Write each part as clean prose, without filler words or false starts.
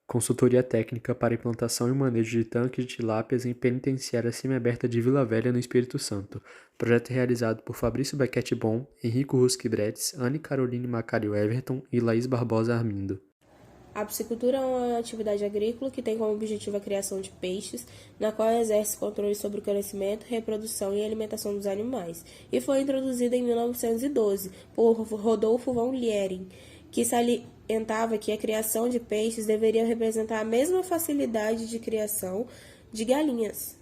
Consultoria técnica para implantação e manejo de tanques de tilápias em penitenciária semiaberta de Vila Velha, no Espírito Santo. Projeto realizado por Fabrício Beckett Bon, Henrico Ruschi Bretes, Anne Caroline Macario Everton e Laís Barbosa Armindo. A piscicultura é uma atividade agrícola que tem como objetivo a criação de peixes, na qual exerce controle sobre o crescimento, reprodução e alimentação dos animais, e foi introduzida em 1912 por Rodolfo von Liering, que salientava que a criação de peixes deveria representar a mesma facilidade de criação de galinhas.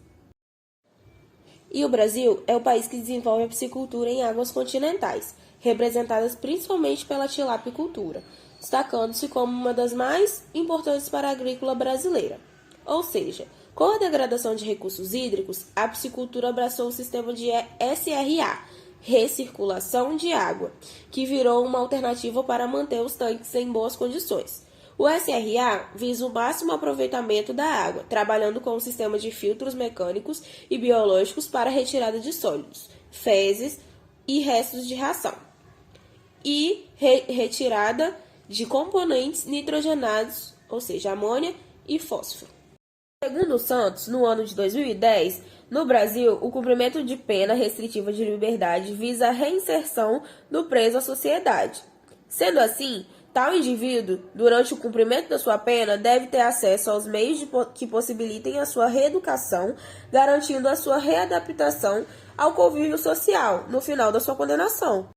E o Brasil é o país que desenvolve a piscicultura em águas continentais, representadas principalmente pela tilapicultura, destacando-se como uma das mais importantes para a agrícola brasileira. Ou seja, com a degradação de recursos hídricos, a piscicultura abraçou o sistema de SRA, recirculação de água, que virou uma alternativa para manter os tanques em boas condições. O SRA visa o máximo aproveitamento da água, trabalhando com um sistema de filtros mecânicos e biológicos para a retirada de sólidos, fezes e restos de ração, e retirada de componentes nitrogenados, ou seja, amônia e fósforo. Segundo o Santos, no ano de 2010, no Brasil, o cumprimento de pena restritiva de liberdade visa a reinserção do preso à sociedade. Sendo assim, tal indivíduo, durante o cumprimento da sua pena, deve ter acesso aos meios que possibilitem a sua reeducação, garantindo a sua readaptação ao convívio social no final da sua condenação.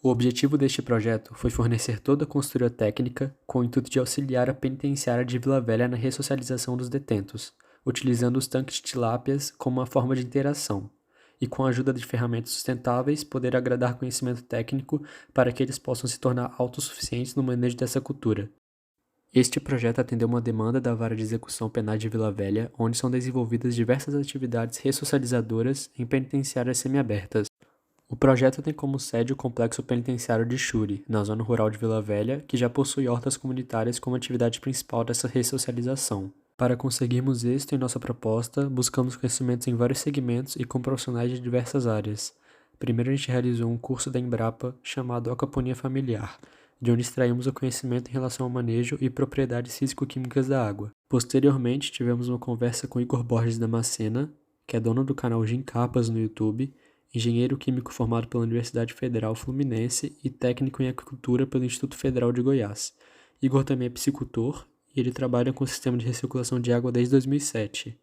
O objetivo deste projeto foi fornecer toda a consultoria técnica com o intuito de auxiliar a penitenciária de Vila Velha na ressocialização dos detentos, utilizando os tanques de tilápias como uma forma de interação, e com a ajuda de ferramentas sustentáveis poder agregar conhecimento técnico para que eles possam se tornar autossuficientes no manejo dessa cultura. Este projeto atendeu uma demanda da Vara de Execução Penal de Vila Velha, onde são desenvolvidas diversas atividades ressocializadoras em penitenciárias semiabertas. O projeto tem como sede o Complexo Penitenciário de Xuri, na zona rural de Vila Velha, que já possui hortas comunitárias como atividade principal dessa ressocialização. Para conseguirmos êxito em nossa proposta, buscamos conhecimentos em vários segmentos e com profissionais de diversas áreas. Primeiro a gente realizou um curso da Embrapa chamado Aquaponia Familiar, de onde extraímos o conhecimento em relação ao manejo e propriedades físico-químicas da água. Posteriormente, tivemos uma conversa com Igor Borges Damascena, que é dono do canal Gincapas no YouTube, engenheiro químico formado pela Universidade Federal Fluminense e técnico em aquicultura pelo Instituto Federal de Goiás. Igor também é piscicultor e ele trabalha com o sistema de recirculação de água desde 2007.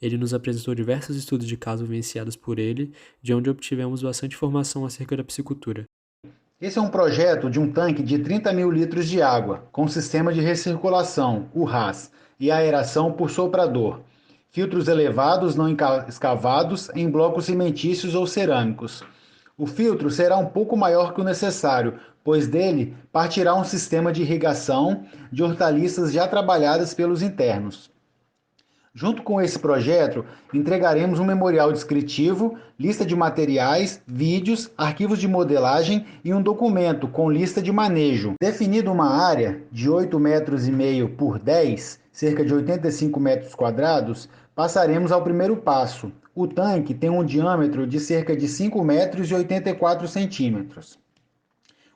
Ele nos apresentou diversos estudos de caso vivenciados por ele, de onde obtivemos bastante informação acerca da piscicultura. Esse é um projeto de um tanque de 30 mil litros de água, com sistema de recirculação, o RAS, e aeração por soprador. Filtros elevados não escavados em blocos cimentícios ou cerâmicos. O filtro será um pouco maior que o necessário, pois dele partirá um sistema de irrigação de hortaliças já trabalhadas pelos internos. Junto com esse projeto, entregaremos um memorial descritivo, lista de materiais, vídeos, arquivos de modelagem e um documento com lista de manejo. Definido uma área de 8,5 metros por 10, cerca de 85 metros quadrados, passaremos ao primeiro passo. O tanque tem um diâmetro de cerca de 5 metros e 84 centímetros.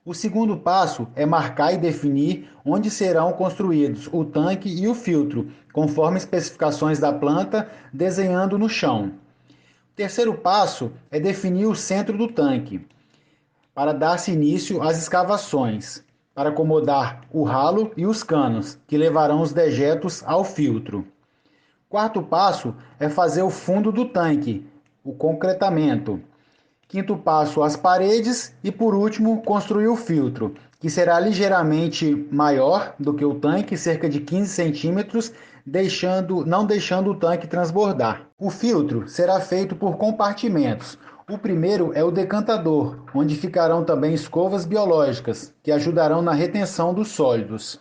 O segundo passo é marcar e definir onde serão construídos o tanque e o filtro, conforme especificações da planta, desenhando no chão. O terceiro passo é definir o centro do tanque, para dar-se início às escavações, para acomodar o ralo e os canos, que levarão os dejetos ao filtro. Quarto passo é fazer o fundo do tanque, o concretamento. Quinto passo, as paredes e, por último, construir o filtro, que será ligeiramente maior do que o tanque, cerca de 15 centímetros, não deixando o tanque transbordar. O filtro será feito por compartimentos. O primeiro é o decantador, onde ficarão também escovas biológicas, que ajudarão na retenção dos sólidos.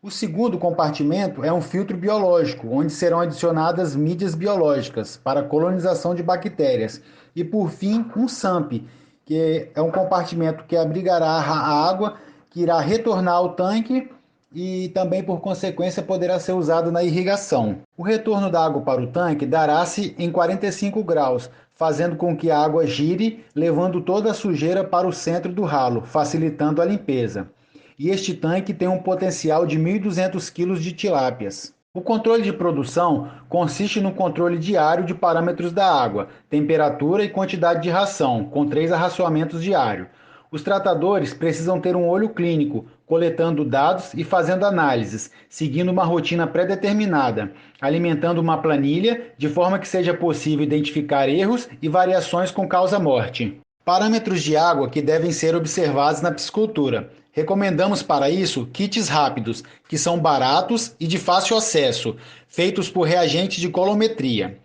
O segundo compartimento é um filtro biológico, onde serão adicionadas mídias biológicas para a colonização de bactérias. E, por fim, um SAMP, que é um compartimento que abrigará a água, que irá retornar ao tanque e também, por consequência, poderá ser usado na irrigação. O retorno da água para o tanque dará-se em 45 graus, fazendo com que a água gire, levando toda a sujeira para o centro do ralo, facilitando a limpeza. e este tanque tem um potencial de 1.200 kg de tilápias. O controle de produção consiste no controle diário de parâmetros da água, temperatura e quantidade de ração, com 3 arraçoamentos diários. Os tratadores precisam ter um olho clínico, coletando dados e fazendo análises, seguindo uma rotina pré-determinada, alimentando uma planilha de forma que seja possível identificar erros e variações com causa-morte. Parâmetros de água que devem ser observados na piscicultura. Recomendamos para isso kits rápidos, que são baratos e de fácil acesso, feitos por reagentes de colometria.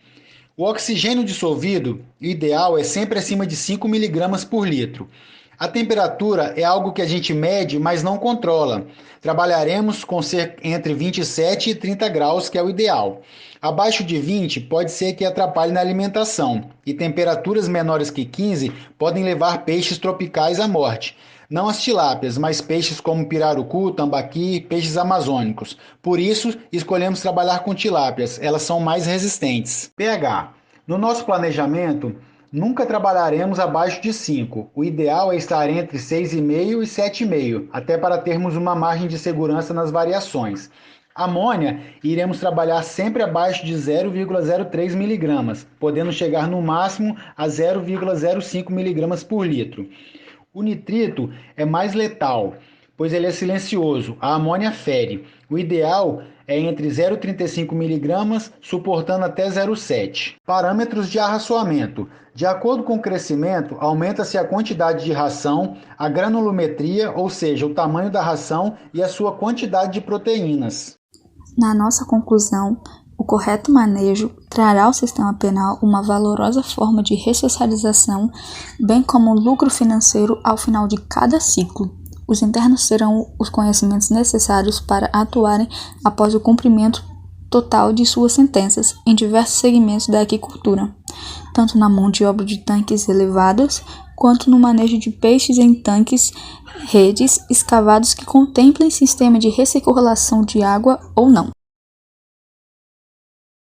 O oxigênio dissolvido, o ideal é sempre acima de 5 mg por litro. A temperatura é algo que a gente mede, mas não controla. Trabalharemos com entre 27 e 30 graus, que é o ideal. Abaixo de 20 pode ser que atrapalhe na alimentação, e temperaturas menores que 15 podem levar peixes tropicais à morte. Não as tilápias, mas peixes como pirarucu, tambaqui, peixes amazônicos. Por isso, escolhemos trabalhar com tilápias, elas são mais resistentes. pH. No nosso planejamento, nunca trabalharemos abaixo de 5. O ideal é estar entre 6,5 e 7,5, até para termos uma margem de segurança nas variações. Amônia, iremos trabalhar sempre abaixo de 0,03 mg, podendo chegar no máximo a 0,05 mg por litro. O nitrito é mais letal, pois ele é silencioso. A amônia fere. O ideal é entre 0,35 mg, suportando até 0,7. Parâmetros de arraçoamento. De acordo com o crescimento, aumenta-se a quantidade de ração, a granulometria, ou seja, o tamanho da ração e a sua quantidade de proteínas. Na nossa conclusão, o correto manejo trará ao sistema penal uma valorosa forma de ressocialização, bem como lucro financeiro ao final de cada ciclo. Os internos terão os conhecimentos necessários para atuarem após o cumprimento total de suas sentenças em diversos segmentos da aquicultura, tanto na mão de obra de tanques elevados, quanto no manejo de peixes em tanques, redes escavados que contemplem sistema de recirculação de água ou não.